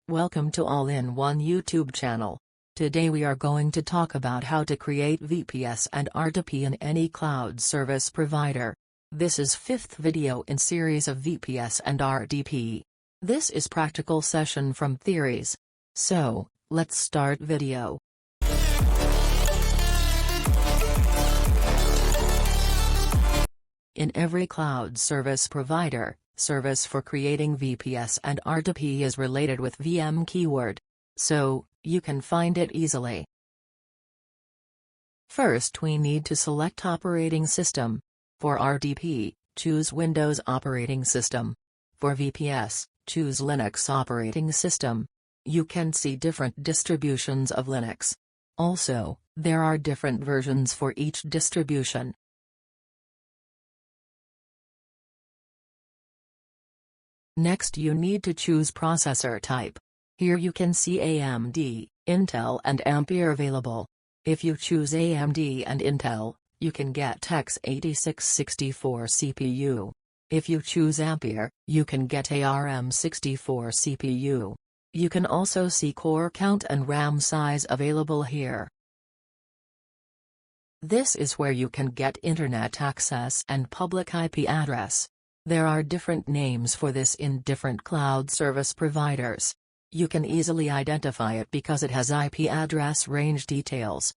Welcome to All-in-One YouTube channel. Today we are going to talk about how to create VPS and RDP in any cloud service provider. This is 5th video in series of VPS and RDP. This is practical session from theories. So, let's start video. In every cloud service provider, service for creating VPS and RDP is related with VM keyword, so you can find it easily. First we need to select operating system. For RDP, choose Windows operating system. For VPS, choose Linux operating system. You can see different distributions of Linux. Also, there are different versions for each distribution. Next you need to choose processor type. Here you can see AMD, Intel and Ampere available. If you choose AMD and Intel, you can get x86-64 CPU. If you choose Ampere, you can get ARM64 CPU. You can also see core count and RAM size available here. This is where you can get internet access and public IP address. There are different names for this in different cloud service providers. You can easily identify it because it has IP address range details.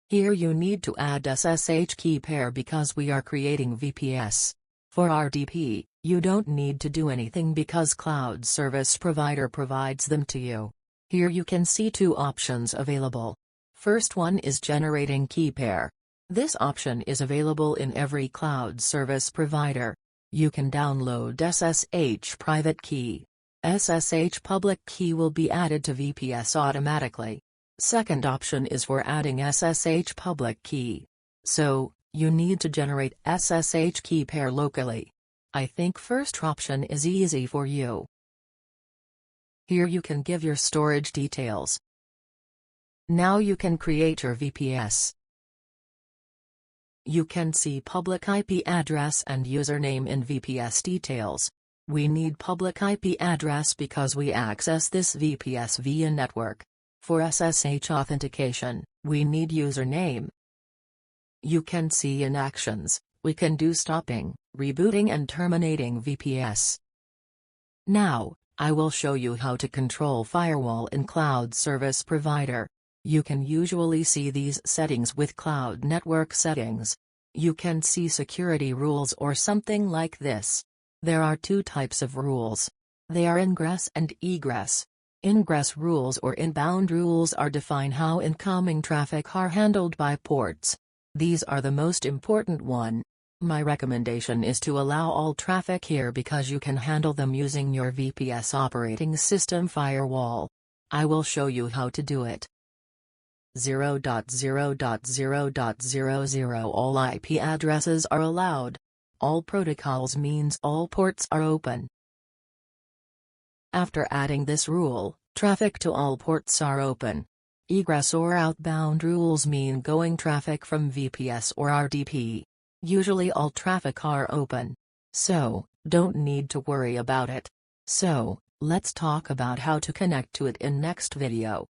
Here you need to add SSH key pair because we are creating VPS. For RDP, you don't need to do anything because cloud service provider provides them to you. Here you can see two options available. First one is generating key pair. This option is available in every cloud service provider. You can download SSH private key. SSH public key will be added to VPS automatically. Second option is for adding SSH public key. So, you need to generate SSH key pair locally. I think first option is easy for you. Here you can give your storage details. Now you can create your VPS. You can see public IP address and username in VPS details. We need public IP address because we access this VPS via network. For SSH authentication, we need username. You can see in actions, we can do stopping, rebooting and terminating VPS. Now, I will show you how to control firewall in cloud service provider. You can usually see these settings with cloud network settings. You can see security rules or something like this. There are two types of rules. They are ingress and egress. Ingress rules or inbound rules are define how incoming traffic are handled by ports. These are the most important one. My recommendation is to allow all traffic here because you can handle them using your VPS operating system firewall. I will show you how to do it. 0.0.0.00 All IP addresses are allowed. All protocols means all ports are open. After adding this rule, traffic to all ports are open. Egress or outbound rules mean going traffic from VPS or RDP. Usually all traffic are open. So, don't need to worry about it. So, let's talk about how to connect to it in next video.